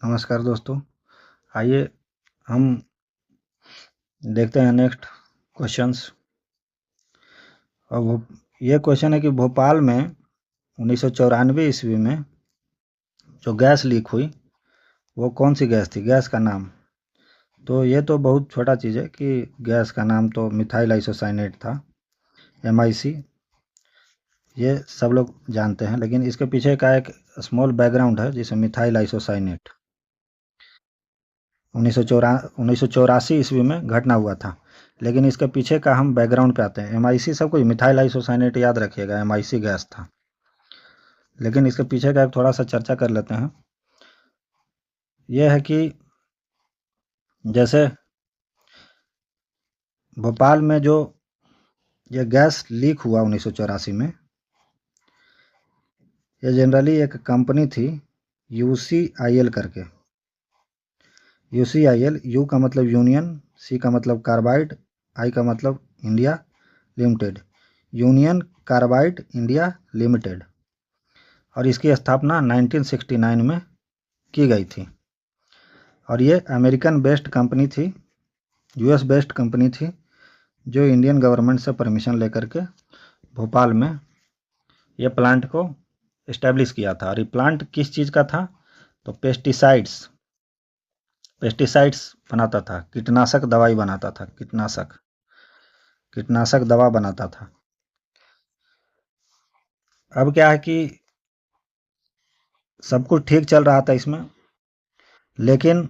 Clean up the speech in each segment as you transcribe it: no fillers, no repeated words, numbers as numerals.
नमस्कार दोस्तों। आइए हम देखते हैं नेक्स्ट क्वेश्चंस। अब ये क्वेश्चन है कि भोपाल में 1994 ईस्वी में जो गैस लीक हुई वो कौन सी गैस थी, गैस का नाम। तो ये तो बहुत छोटा चीज़ है कि गैस का नाम तो मिथाइल आइसोसाइनेट था, MIC। ये सब लोग जानते हैं, लेकिन इसके पीछे का एक स्मॉल बैकग्राउंड है जिसे मिथाइल आइसोसाइनेट 1984 ईस्वी में घटना हुआ था। लेकिन इसके पीछे का हम बैकग्राउंड पे आते हैं। MIC सब कुछ मिथाइल आइसोसाइनेट याद रखिएगा, MIC गैस था, लेकिन इसके पीछे का एक थोड़ा सा चर्चा कर लेते हैं। यह है कि जैसे भोपाल में जो ये गैस लीक हुआ 1984 में, ये जनरली एक कंपनी थी UCIL करके। UCIL, यू का मतलब यूनियन, सी का मतलब कार्बाइड, आई का मतलब India limited, union carbide India limited. और इसकी स्थापना 1969 में की गई थी। और ये अमेरिकन बेस्ड कंपनी थी, US बेस्ड कंपनी थी, जो इंडियन गवर्नमेंट से परमिशन लेकर के भोपाल में ये प्लांट को इस्टेब्लिश किया था। और ये प्लांट किस चीज़ का था, तो पेस्टिसाइड्स बनाता था, कीटनाशक दवाई बनाता था, कीटनाशक दवा बनाता था। अब क्या है कि सब कुछ ठीक चल रहा था इसमें, लेकिन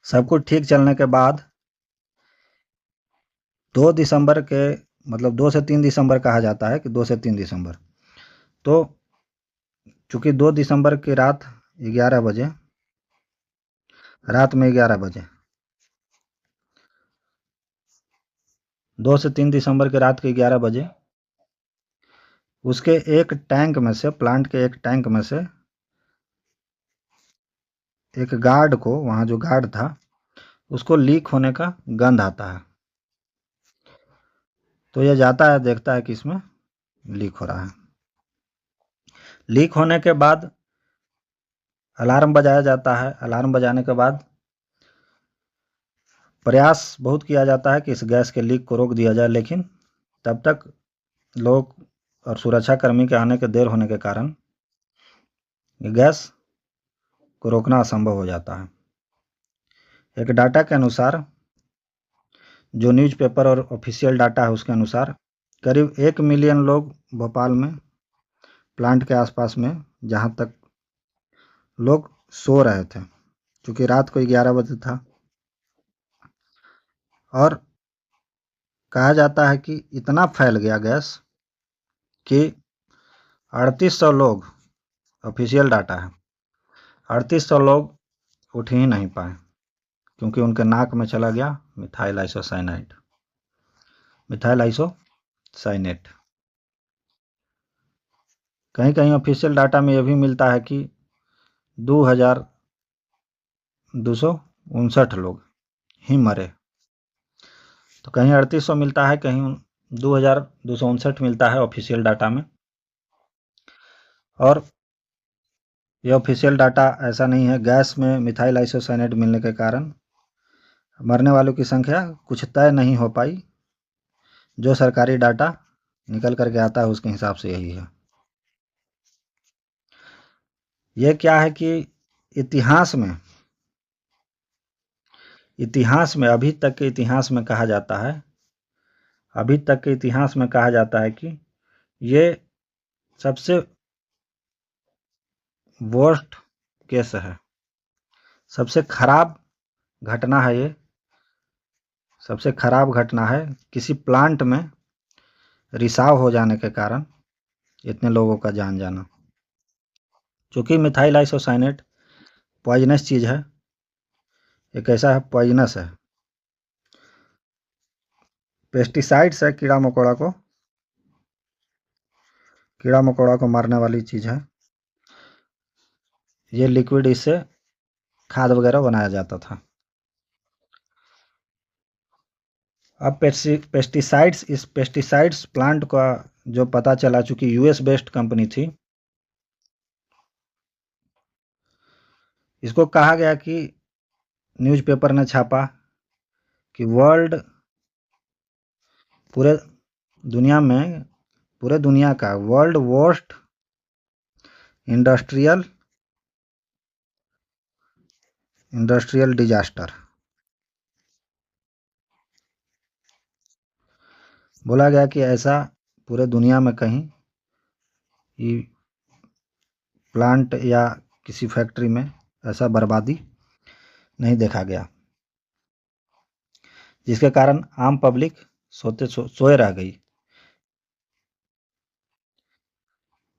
सब कुछ ठीक चलने के बाद 2 दिसंबर के, मतलब 2 से 3 दिसंबर कहा जाता है कि 2 से 3 दिसंबर, तो चूँकि 2 दिसंबर की रात 11 बजे, रात में 11 बजे, 2 से 3 दिसंबर की रात के 11 बजे उसके एक टैंक में से, प्लांट के एक टैंक में से एक गार्ड को, वहाँ जो गार्ड था उसको लीक होने का गंध आता है। तो यह जाता है, देखता है कि इसमें लीक हो रहा है। लीक होने के बाद अलार्म बजाया जाता है। अलार्म बजाने के बाद प्रयास बहुत किया जाता है कि इस गैस के लीक को रोक दिया जाए, लेकिन तब तक लोग और सुरक्षाकर्मी के आने के देर होने के कारण ये गैस को रोकना असंभव हो जाता है। एक डाटा के अनुसार, जो न्यूज़पेपर और ऑफिशियल डाटा है उसके अनुसार, करीब 1 मिलियन लोग भोपाल में प्लांट के आसपास में, जहाँ तक लोग सो रहे थे, क्योंकि रात को 11 बजे था। और कहा जाता है कि इतना फैल गया गैस कि 3800 लोग, ऑफिशियल डाटा है, 3800 लोग उठ ही नहीं पाए, क्योंकि उनके नाक में चला गया मिथाइल आइसोसाइनेट। कहीं कहीं ऑफिशियल डाटा में यह भी मिलता है कि 2259 लोग ही मरे। तो कहीं 3800 मिलता है, कहीं 2259 मिलता है ऑफिशियल डाटा में। और ये ऑफिशियल डाटा ऐसा नहीं है। गैस में मिथाइल आइसोसाइनेट मिलने के कारण मरने वालों की संख्या कुछ तय नहीं हो पाई। जो सरकारी डाटा निकल करके आता है उसके हिसाब से यही है। ये क्या है कि इतिहास में अभी तक के इतिहास में कहा जाता है, कि ये सबसे वर्स्ट केस है, सबसे खराब घटना है। ये सबसे खराब घटना है किसी प्लांट में रिसाव हो जाने के कारण इतने लोगों का जान जाना। चूँकि मिथाइल आइसोसाइनेट पॉइजनस चीज़ है, एक ऐसा है पॉइजनस है, पेस्टिसाइड्स है, कीड़ा मकोड़ा को मारने वाली चीज़ है। ये लिक्विड, इससे खाद वगैरह बनाया जाता था। अब पेस्टिसाइड्स प्लांट का जो पता चला, चूँकि US बेस्ड कंपनी थी, इसको कहा गया कि न्यूज़पेपर ने छापा कि पूरे दुनिया का वर्ल्ड वर्स्ट इंडस्ट्रियल डिजास्टर। बोला गया कि ऐसा पूरे दुनिया में कहीं प्लांट या किसी फैक्ट्री में ऐसा बर्बादी नहीं देखा गया, जिसके कारण आम पब्लिक सोए रह गई।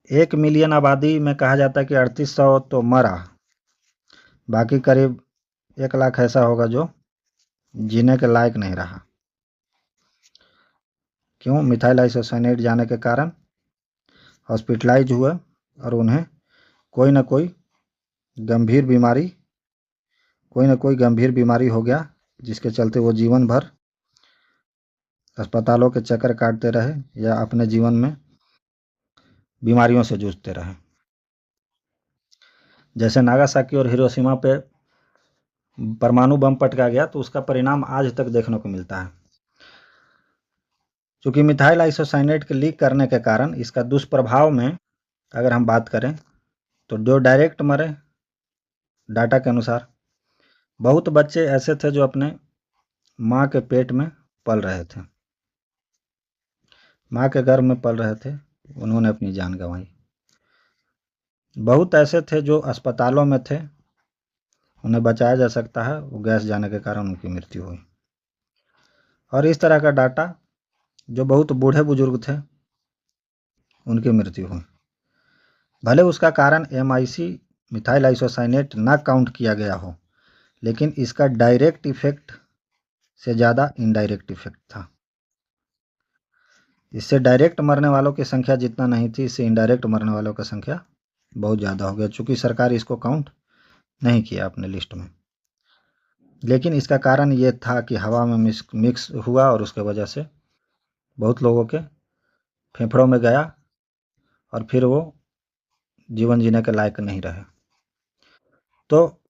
1 मिलियन आबादी में कहा जाता है कि 3800 तो मरा, बाकी करीब 1 लाख ऐसा होगा जो जीने के लायक नहीं रहा। क्यों? मिथाइल आइसोसाइनेट जाने के कारण हॉस्पिटलाइज हुए और उन्हें कोई ना कोई गंभीर बीमारी हो गया, जिसके चलते वो जीवन भर अस्पतालों के चक्कर काटते रहे या अपने जीवन में बीमारियों से जूझते रहे। जैसे नागासाकी और हिरोशिमा पे परमाणु बम पटका गया तो उसका परिणाम आज तक देखने को मिलता है। चूंकि मिथाइल आइसोसाइनेट के लीक करने के कारण इसका दुष्प्रभाव में अगर हम बात करें तो जो डायरेक्ट मरे, डाटा के अनुसार बहुत बच्चे ऐसे थे जो अपने माँ के पेट में पल रहे थे, माँ के गर्भ में पल रहे थे, उन्होंने अपनी जान गंवाई। बहुत ऐसे थे जो अस्पतालों में थे, उन्हें बचाया जा सकता है, वो गैस जाने के कारण उनकी मृत्यु हुई। और इस तरह का डाटा जो बहुत बूढ़े बुजुर्ग थे उनकी मृत्यु हुई। भले उसका कारण MIC मिथाइल आइसोसाइनेट ना काउंट किया गया हो, लेकिन इसका डायरेक्ट इफेक्ट से ज़्यादा इनडायरेक्ट इफेक्ट था। इससे डायरेक्ट मरने वालों की संख्या जितना नहीं थी, इससे इनडायरेक्ट मरने वालों की संख्या बहुत ज़्यादा हो गया, चूँकि सरकार इसको काउंट नहीं किया अपने लिस्ट में। लेकिन इसका कारण ये था कि हवा में मिक्स हुआ और उसके वजह से बहुत लोगों के फेफड़ों में गया और फिर वो जीवन जीने के लायक नहीं रहे। तो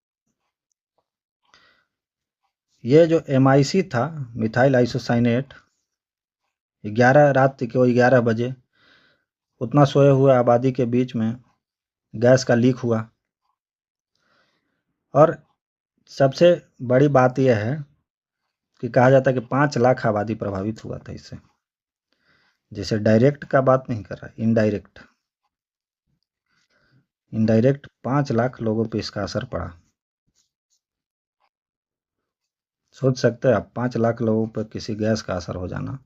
ये जो MIC था, मिथाइल आइसोसाइनेट, 11 रात के 11 बजे उतना सोए हुए आबादी के बीच में गैस का लीक हुआ। और सबसे बड़ी बात यह है कि कहा जाता है कि 5 लाख आबादी प्रभावित हुआ था इससे। जैसे डायरेक्ट का बात नहीं कर रहा, इनडायरेक्ट 5 लाख लोगों पे इसका असर पड़ा। सोच सकते हैं आप, 5 लाख लोगों पर किसी गैस का असर हो जाना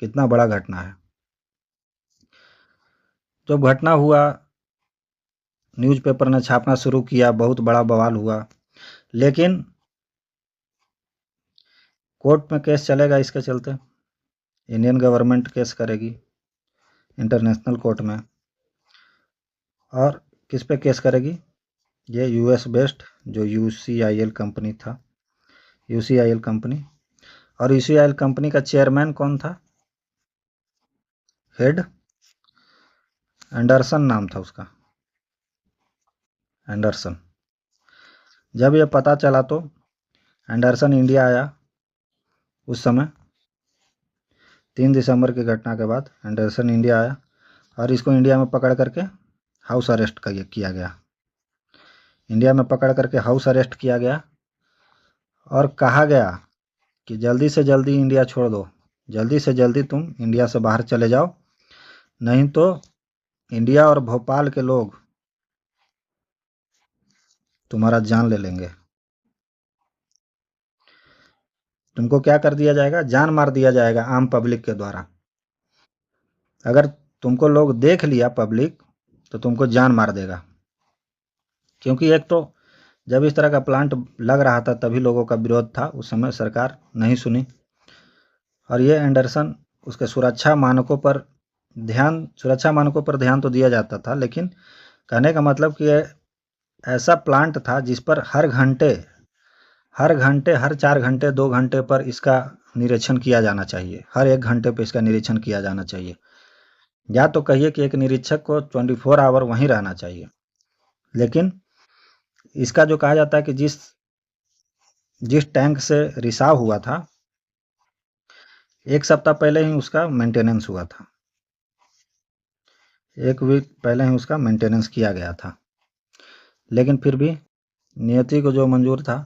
कितना बड़ा घटना है। जब घटना हुआ, न्यूज़पेपर ने छापना शुरू किया, बहुत बड़ा बवाल हुआ, लेकिन कोर्ट में केस चलेगा इसके चलते। इंडियन गवर्नमेंट केस करेगी इंटरनेशनल कोर्ट में। और किस पे केस करेगी? ये US बेस्ड जो UCIL कंपनी था, UCIL कंपनी। और UCIL कंपनी का चेयरमैन कौन था? हेड एंडरसन नाम था उसका, एंडरसन। जब ये पता चला तो एंडरसन इंडिया आया। उस समय 3 दिसंबर की घटना के बाद एंडरसन इंडिया आया और इसको इंडिया में पकड़ करके हाउस अरेस्ट किया गया। इंडिया में पकड़ करके हाउस अरेस्ट किया गया और कहा गया कि जल्दी से जल्दी इंडिया छोड़ दो, जल्दी से जल्दी तुम इंडिया से बाहर चले जाओ, नहीं तो इंडिया और भोपाल के लोग तुम्हारा जान ले लेंगे। तुमको क्या कर दिया जाएगा? जान मार दिया जाएगा आम पब्लिक के द्वारा। अगर तुमको लोग देख लिया पब्लिक तो तुमको जान मार देगा। क्योंकि एक तो जब इस तरह का प्लांट लग रहा था तभी लोगों का विरोध था, उस समय सरकार नहीं सुनी। और ये एंडरसन, उसके सुरक्षा मानकों पर ध्यान तो दिया जाता था, लेकिन कहने का मतलब कि ऐसा प्लांट था जिस पर हर 4 घंटे 2 घंटे पर इसका निरीक्षण किया जाना चाहिए, हर 1 घंटे पर इसका निरीक्षण किया जाना चाहिए, या तो कहिए कि एक निरीक्षक को 24 आवर वहीं रहना चाहिए। लेकिन इसका जो कहा जाता है कि जिस टैंक से रिसाव हुआ था, 1 सप्ताह पहले ही उसका मेंटेनेंस हुआ था, 1 वीक पहले ही उसका मेंटेनेंस किया गया था। लेकिन फिर भी नियति को जो मंजूर था,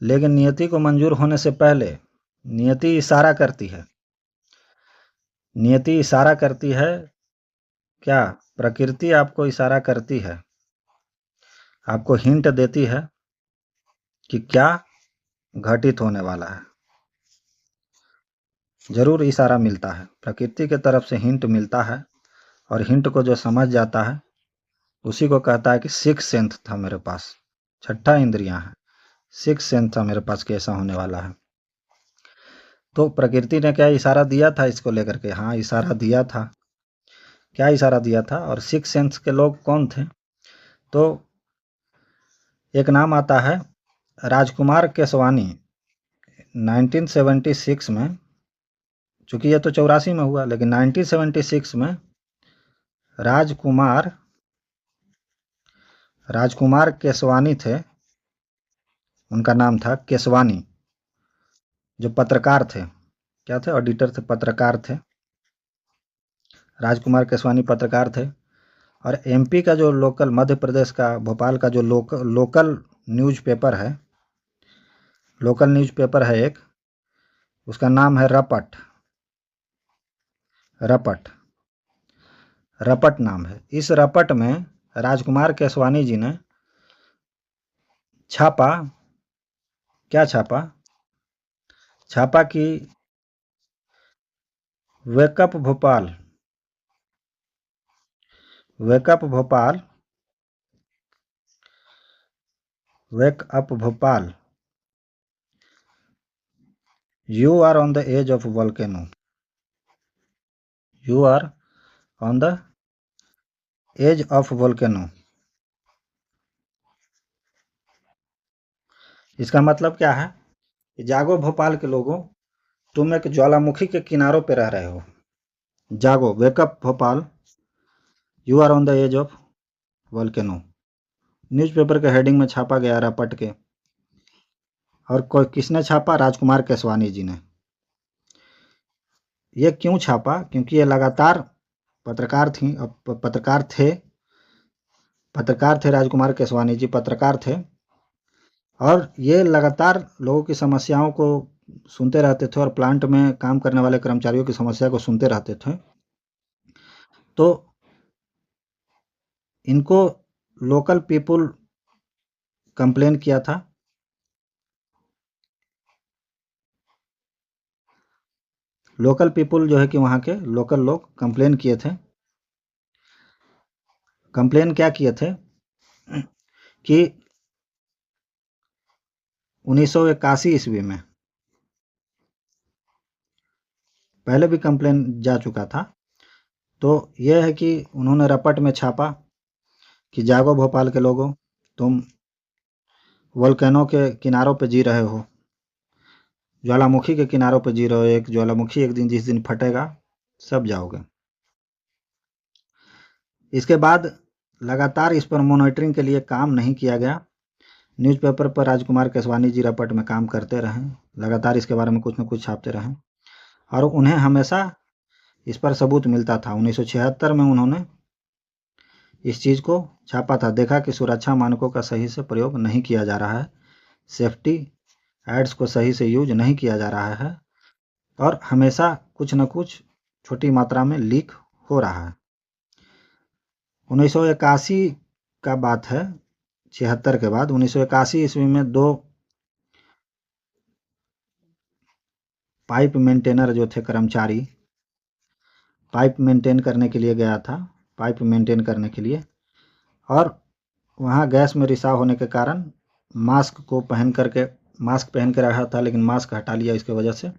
लेकिन नियति को मंजूर होने से पहले नियति इशारा करती है, नियति इशारा करती है, क्या प्रकृति आपको इशारा करती है, आपको हिंट देती है कि क्या घटित होने वाला है। जरूर इशारा मिलता है, प्रकृति के तरफ से हिंट मिलता है, और हिंट को जो समझ जाता है उसी को कहता है कि सिक्स सेंस था मेरे पास, 6ठा इंद्रियां है, सिक्स सेंस था मेरे पास कि ऐसा होने वाला है। तो प्रकृति ने क्या इशारा दिया था इसको लेकर के? हाँ, इशारा दिया था। क्या इशारा दिया था? और सिक्स सेंस के लोग कौन थे? तो एक नाम आता है राजकुमार केसवानी। 1976 में, चूंकि ये तो 84 में हुआ, लेकिन 1976 में राजकुमार केसवानी थे, उनका नाम था केसवानी, जो पत्रकार थे। क्या थे? ऑडिटर थे, पत्रकार थे। राजकुमार केसवानी पत्रकार थे। और एमपी का जो लोकल, मध्य प्रदेश का भोपाल का जो लोकल न्यूज़पेपर है, लोकल न्यूज़पेपर है एक, उसका नाम है रपट। रपट नाम है। इस रपट में राजकुमार केसवानी जी ने छापा, क्या छापा? छापा कि wake up Bhopal, wake up Bhopal, wake up Bhopal, you are on the edge of volcano, you are on the edge of volcano. इसका मतलब क्या है? कि जागो भोपाल के लोगों, तुम एक ज्वालामुखी के किनारों पे रह रहे हो। जागो, wake up Bhopal, you are on the edge of volcano, newspaper के हेडिंग में छापा गया रपट के। और किसने छापा? राजकुमार केसवानी जी ने। ये क्यों छापा? क्योंकि ये लगातार पत्रकार थे राजकुमार केसवानी जी, पत्रकार थे, और ये लगातार लोगों की समस्याओं को सुनते रहते थे, और प्लांट में काम करने वाले कर्मचारियों की समस्या को सुनते रहते थे। तो इनको लोकल पीपुल कंप्लेन किया था, लोकल पीपुल जो है कि वहाँ के लोकल लोग कंप्लेन किए थे। कंप्लेन क्या किए थे? कि 1981 ईस्वी में, पहले भी कंप्लेन जा चुका था। तो यह है कि उन्होंने रपट में छापा कि जागो भोपाल के लोगों, तुम वोल्केनो के किनारों पे जी रहे हो, ज्वालामुखी के किनारों पे जी रहे हो। एक ज्वालामुखी एक दिन, जिस दिन फटेगा, सब जाओगे। इसके बाद लगातार इस पर मॉनिटरिंग के लिए काम नहीं किया गया। न्यूज़पेपर पर राजकुमार केसवानी जी रपट में काम करते रहे, लगातार इसके बारे में कुछ न कुछ छापते रहे, और उन्हें हमेशा इस पर सबूत मिलता था। 1976 में उन्होंने इस चीज़ को छापा था, देखा कि सुरक्षा मानकों का सही से प्रयोग नहीं किया जा रहा है, सेफ्टी एड्स को सही से यूज नहीं किया जा रहा है, और हमेशा कुछ न कुछ छोटी मात्रा में लीक हो रहा है। 1981 का बात है, 76 के बाद 1981 ईस्वी में 2 पाइप मेंटेनर जो थे कर्मचारी, पाइप मेंटेन करने के लिए गया था, पाइप मेंटेन करने के लिए, और वहाँ गैस में रिसाव होने के कारण मास्क पहन के रखा था, लेकिन मास्क हटा लिया। इसके वजह से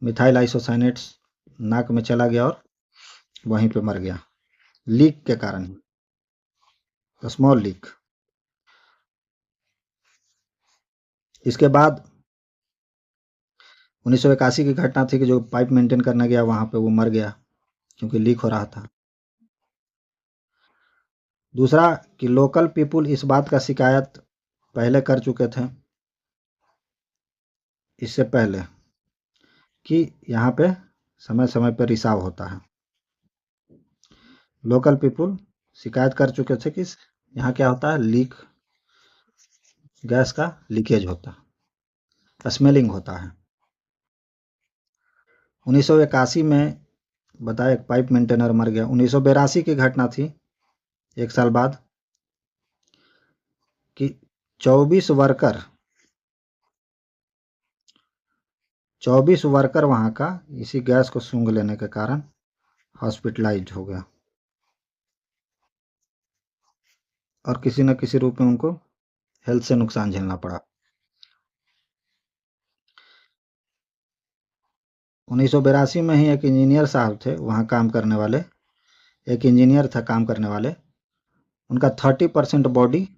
मिथाइल आइसोसाइनेट्स नाक में चला गया और वहीं पे मर गया, लीक के कारण ही, स्मॉल लीक। इसके बाद 1981 की घटना थी कि जो पाइप मेंटेन करने गया वहाँ पे वो मर गया, क्योंकि लीक हो रहा था। दूसरा कि लोकल पीपुल इस बात का शिकायत पहले कर चुके थे इससे पहले कि यहाँ पे समय समय पर रिसाव होता है। लोकल पीपुल शिकायत कर चुके थे कि यहाँ क्या होता है, लीक, गैस का लीकेज होता है, स्मेलिंग होता है। 1981 में बताया एक पाइप मेंटेनर मर गया। 1982 की घटना थी, एक साल बाद, कि 24 वर्कर वहाँ का इसी गैस को सूंघ लेने के कारण हॉस्पिटलाइज्ड हो गया और किसी न किसी रूप में उनको हेल्थ से नुकसान झेलना पड़ा। 1982 में ही एक इंजीनियर साहब थे वहाँ काम करने वाले, एक इंजीनियर था काम करने वाले, उनका 30% बॉडी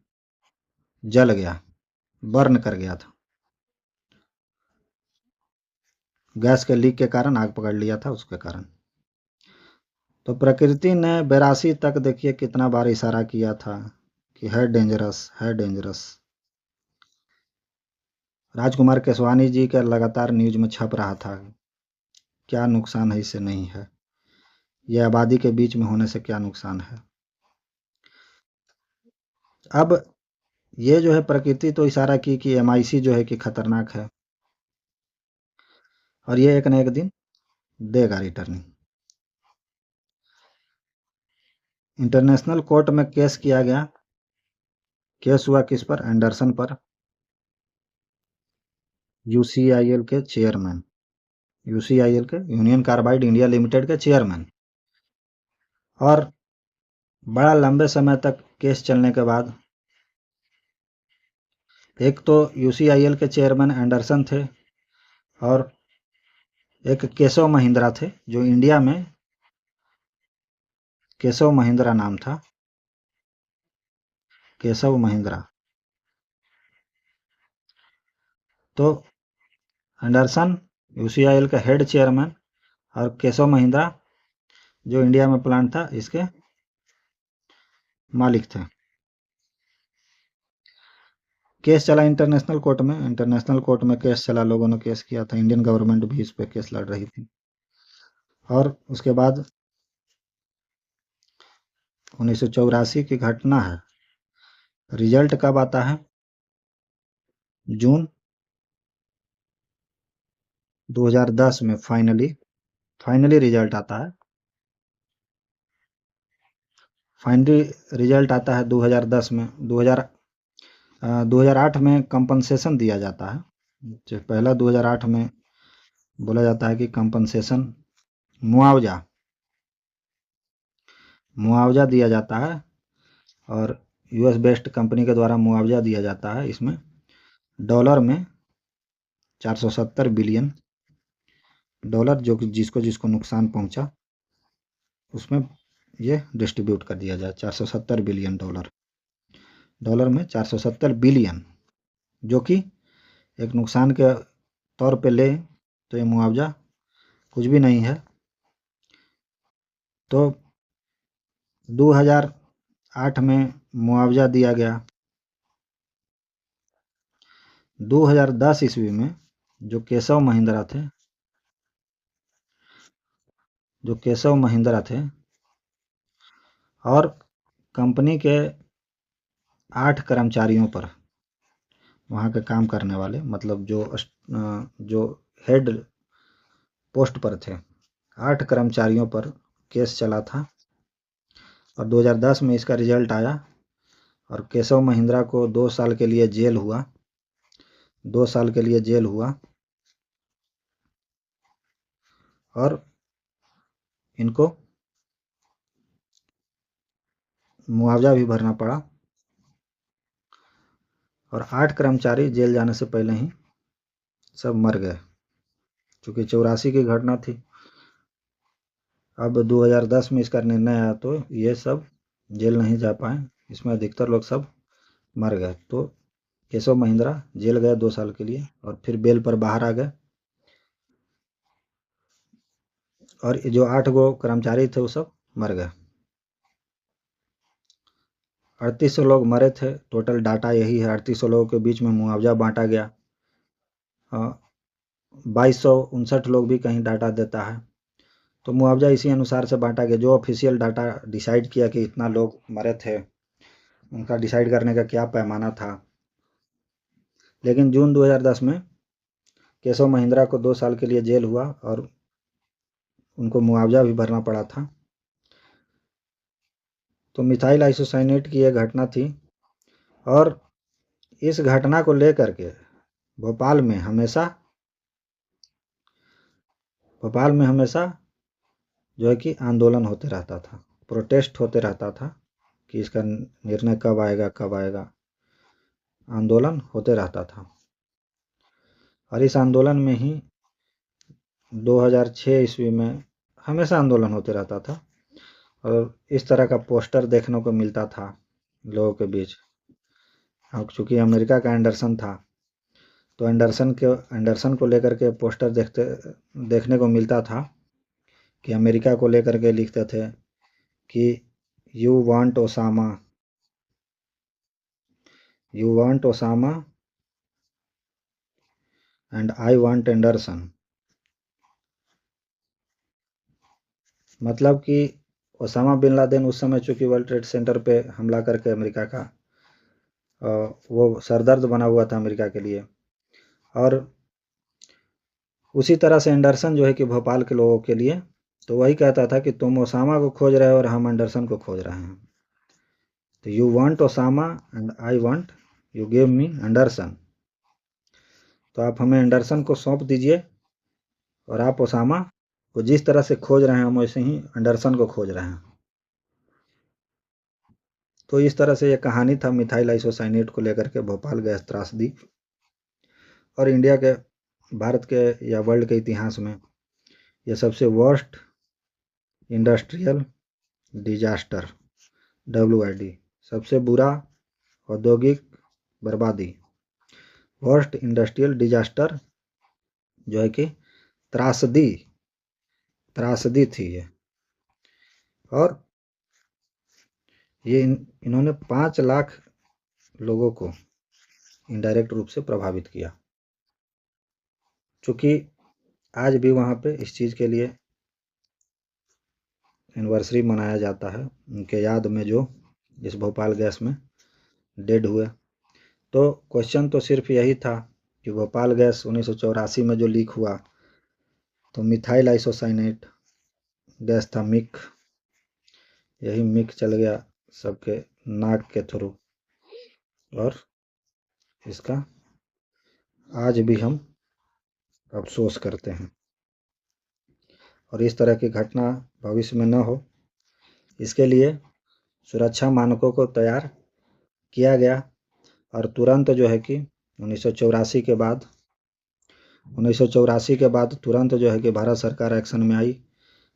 जल गया, बर्न कर गया था। गैस के लीक के कारण आग पकड़ लिया था उसके कारण। तो प्रकृति ने 82 तक देखिए कितना बार इशारा किया था कि है डेंजरस, है डेंजरस। राजकुमार केसवानी जी का लगातार न्यूज में छप रहा था, क्या नुकसान है इससे, नहीं है, ये आबादी के बीच में होने से क्या नुकसान है। अब ये जो है प्रकृति तो इशारा की कि MIC जो है कि खतरनाक है, और ये एक न एक दिन देगा रिटर्निंग। इंटरनेशनल कोर्ट में केस किया गया। केस हुआ किस पर? एंडरसन पर, UCIL के चेयरमैन, UCIL के यूनियन कार्बाइड इंडिया लिमिटेड के चेयरमैन। और बड़ा लंबे समय तक केस चलने के बाद एक तो UCIL के चेयरमैन एंडरसन थे और एक केशव महिंद्रा थे, जो इंडिया में केशव महिंद्रा नाम था, केशव महिंद्रा। तो एंडरसन UCIL का हेड चेयरमैन और केशव महिंद्रा जो इंडिया में प्लांट था इसके मालिक थे। केस चला इंटरनेशनल कोर्ट में, इंटरनेशनल कोर्ट में केस चला, लोगों ने केस किया था, इंडियन गवर्नमेंट भी इस पे केस लड़ रही थी। और उसके बाद 1984 की घटना है। रिजल्ट कब आता है? जून 2010 में फाइनली रिजल्ट आता है। फाइनली रिजल्ट आता है 2010 में। 2008 में कंपनसेशन दिया जाता है। जो पहला 2008 में बोला जाता है कि कंपनसेशन, मुआवजा दिया जाता है, और US बेस्ड कंपनी के द्वारा मुआवजा दिया जाता है। इसमें डॉलर में 470 बिलियन डॉलर, जो जिसको जिसको नुकसान पहुंचा उसमें ये डिस्ट्रीब्यूट कर दिया जाए। 470 बिलियन डॉलर में 470 बिलियन, जो कि एक नुकसान के तौर पे ले तो ये मुआवजा कुछ भी नहीं है। तो 2008 में मुआवजा दिया गया। 2010 ईस्वी में जो केशव महिंद्रा थे और कंपनी के 8 कर्मचारियों पर, वहाँ के काम करने वाले, मतलब जो हेड पोस्ट पर थे, 8 कर्मचारियों पर केस चला था। और 2010 में इसका रिजल्ट आया और केशव महिंद्रा को 2 साल के लिए जेल हुआ। 2 साल के लिए जेल हुआ और इनको मुआवजा भी भरना पड़ा। और 8 कर्मचारी जेल जाने से पहले ही सब मर गए, क्योंकि 84 की घटना थी। अब 2010 में इसका निर्णय आया तो ये सब जेल नहीं जा पाए, इसमें अधिकतर लोग सब मर गए। तो केशव महिंद्रा जेल गए 2 साल के लिए और फिर बेल पर बाहर आ गए, और जो 8 गो कर्मचारी थे वो सब मर गए। 3800 लोग मरे थे, टोटल डाटा यही है। 3800 लोगों के बीच में मुआवजा बांटा गया। 2259 लोग भी कहीं डाटा देता है, तो मुआवजा इसी अनुसार से बांटा गया। जो ऑफिशियल डाटा डिसाइड किया कि इतना लोग मरे थे, उनका डिसाइड करने का क्या पैमाना था। लेकिन जून 2010 में केशव महिंद्रा को 2 साल के लिए जेल हुआ और उनको मुआवजा भी भरना पड़ा था। तो मिथाइल आइसोसाइनेट की यह घटना थी, और इस घटना को लेकर के भोपाल में हमेशा जो है कि आंदोलन होते रहता था, प्रोटेस्ट होते रहता था कि इसका निर्णय कब आएगा। आंदोलन होते रहता था, और इस आंदोलन में ही 2006 ईस्वी में हमेशा आंदोलन होते रहता था, और इस तरह का पोस्टर देखने को मिलता था लोगों के बीच। अब चूंकि अमेरिका का एंडरसन था, तो एंडरसन को लेकर के पोस्टर देखने को मिलता था कि अमेरिका को लेकर के लिखते थे कि you want Osama and I want Anderson. मतलब कि ओसामा बिन लादेन उस समय चूंकि वर्ल्ड ट्रेड सेंटर पे हमला करके अमेरिका का वो सरदर्द बना हुआ था अमेरिका के लिए, और उसी तरह से एंडरसन जो है कि भोपाल के लोगों के लिए, तो वही कहता था कि तुम ओसामा को खोज रहे हो और हम एंडरसन को खोज रहे हैं। तो you want Osama and I want you give me Anderson. तो आप हमें एंडरसन को सौंप दीजिए, और आप ओसामा को जिस तरह से खोज रहे हैं हम वैसे ही एंडरसन को खोज रहे हैं। तो इस तरह से यह कहानी था मिथाइल आइसोसाइनेट को लेकर के, भोपाल गैस त्रासदी। और इंडिया के, भारत के या वर्ल्ड के इतिहास में यह सबसे वर्स्ट इंडस्ट्रियल डिजास्टर, WID, सबसे बुरा औद्योगिक बर्बादी, वर्स्ट इंडस्ट्रियल डिजास्टर जो है कि त्रासदी थी ये। और ये इन्होंने 5 लाख लोगों को इनडायरेक्ट रूप से प्रभावित किया। चूंकि आज भी वहाँ पे इस चीज़ के लिए एनिवर्सरी मनाया जाता है, उनके याद में जो इस भोपाल गैस में डेड हुए। तो क्वेश्चन तो सिर्फ यही था कि भोपाल गैस 1984 में जो लीक हुआ, तो मिथाइल आइसोसाइनेट गैस था, मिक। यही मिक चल गया सबके नाक के थ्रू, और इसका आज भी हम अफसोस करते हैं। और इस तरह की घटना भविष्य में न हो, इसके लिए सुरक्षा मानकों को तैयार किया गया। और तुरंत जो है कि 1984 के बाद तुरंत जो है कि भारत सरकार एक्शन में आई,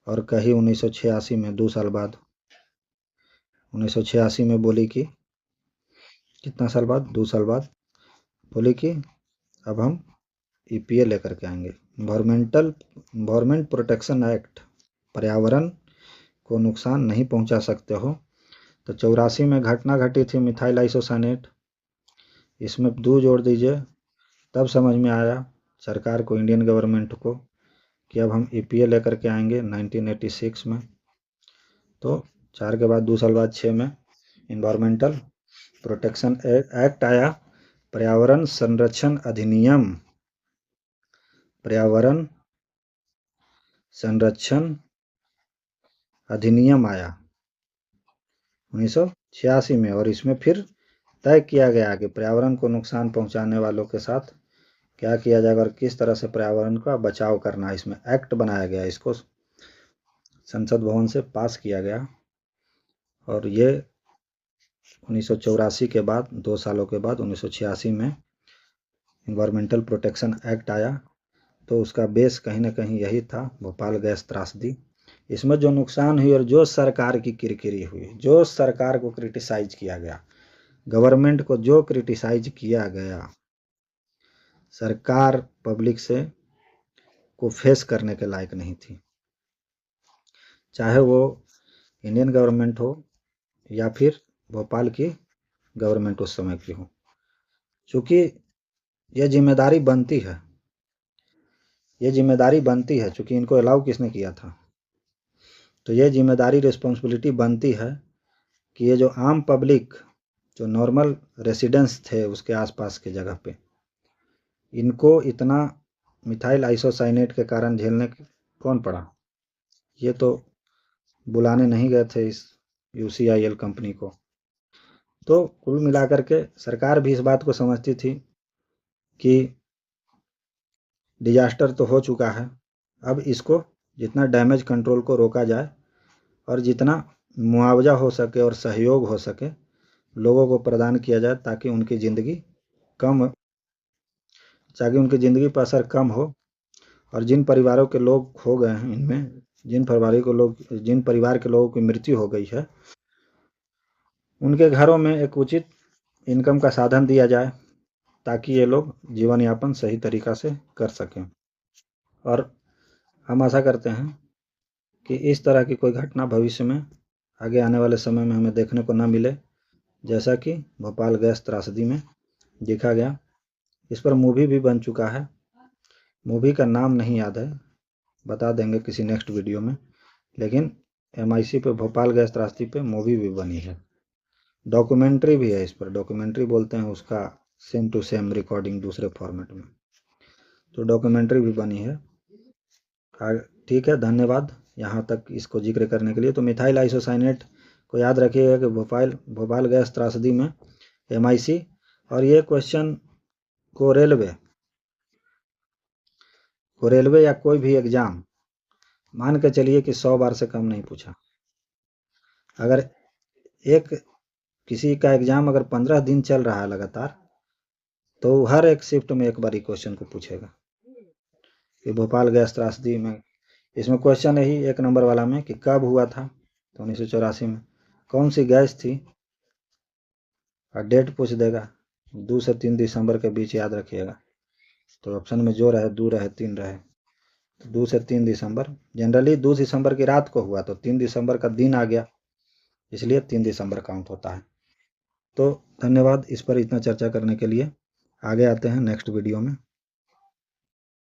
और कहीं 1986 में 2 साल बाद, 1986 में बोली कि कितना साल बाद, 2 साल बाद बोली कि अब हम EPA लेकर के आएंगे, इन्वायरमेंट प्रोटेक्शन एक्ट, पर्यावरण को नुकसान नहीं पहुंचा सकते हो। तो 84 में घटना घटी थी मिथाइल आइसोसाइनेट, इसमें 2 जोड़ दीजिए, तब समझ में आया सरकार को, इंडियन गवर्नमेंट को, कि अब हम EPA लेकर के आएंगे 1986 में। तो 4 के बाद 2 साल बाद 6 में इन्वायरमेंटल प्रोटेक्शन एक्ट आया, पर्यावरण संरक्षण अधिनियम आया 1986 में। और इसमें फिर तय किया गया कि पर्यावरण को नुकसान पहुंचाने वालों के साथ क्या किया जाएगा और किस तरह से पर्यावरण का बचाव करना है। इसमें एक्ट बनाया गया, इसको संसद भवन से पास किया गया। और ये 1984 के बाद, 2 सालों के बाद 1986 में इन्वायरमेंटल प्रोटेक्शन एक्ट आया। तो उसका बेस कहीं ना कहीं यही था, भोपाल गैस त्रासदी। इसमें जो नुकसान हुई और जो सरकार की किरकिरी हुई, जो सरकार को क्रिटिसाइज किया गया, गवर्नमेंट को जो क्रिटिसाइज किया गया, सरकार पब्लिक से को फेस करने के लायक नहीं थी। चाहे वो इंडियन गवर्नमेंट हो या फिर भोपाल की गवर्नमेंट उस समय की हो, चूँकि ये जिम्मेदारी बनती है, चूँकि इनको अलाउ किसने किया था, तो ये जिम्मेदारी रिस्पॉन्सिबिलिटी बनती है कि ये जो आम पब्लिक, जो नॉर्मल रेसिडेंट्स थे उसके आसपास के जगह पे, इनको इतना मिथाइल आइसोसाइनेट के कारण झेलने कौन पड़ा। ये तो बुलाने नहीं गए थे इस यूसीआईएल कंपनी को। तो कुल मिलाकर के सरकार भी इस बात को समझती थी कि डिजास्टर तो हो चुका है, अब इसको जितना डैमेज कंट्रोल को रोका जाए और जितना मुआवजा हो सके और सहयोग हो सके लोगों को प्रदान किया जाए ताकि उनकी ज़िंदगी पर असर कम हो, और जिन परिवारों के लोग खो गए हैं, इनमें जिन परिवार के लोगों की मृत्यु हो गई है, उनके घरों में एक उचित इनकम का साधन दिया जाए ताकि ये लोग जीवन यापन सही तरीका से कर सकें। और हम आशा करते हैं कि इस तरह की कोई घटना भविष्य में आगे आने वाले समय में हमें देखने को न मिले, जैसा कि भोपाल गैस त्रासदी में देखा गया। इस पर मूवी भी बन चुका है, मूवी का नाम नहीं याद है, बता देंगे किसी नेक्स्ट वीडियो में, लेकिन MIC पे भोपाल गैस त्रासदी पे मूवी भी बनी है, डॉक्यूमेंट्री भी है इस पर, डॉक्यूमेंट्री बोलते हैं उसका सेम टू सेम रिकॉर्डिंग दूसरे फॉर्मेट में, तो डॉक्यूमेंट्री भी बनी है। ठीक है, धन्यवाद यहाँ तक इसको जिक्र करने के लिए। तो मिथाइल आइसोसाइनेट को याद रखिएगा कि भोपाल गैस त्रासदी में MIC, और ये क्वेश्चन को रेलवे या कोई भी एग्जाम मान के चलिए कि 100 बार से कम नहीं पूछा। अगर किसी का एग्जाम अगर 15 दिन चल रहा है लगातार, तो हर एक शिफ्ट में एक बार क्वेश्चन को पूछेगा कि भोपाल गैस त्रासदी में, इसमें क्वेश्चन यही 1 नंबर वाला में कि कब हुआ था, तो 1984 में, कौन सी गैस थी, और डेट पूछ देगा, 2 से 3 दिसंबर के बीच याद रखिएगा। तो ऑप्शन में जो रहे, 2 रहे, 3 रहे, तो 2 से 3 दिसंबर, जनरली 2 दिसंबर की रात को हुआ, तो 3 दिसंबर का दिन आ गया, इसलिए 3 दिसंबर काउंट होता है। तो धन्यवाद इस पर इतना चर्चा करने के लिए। आगे आते हैं नेक्स्ट वीडियो में।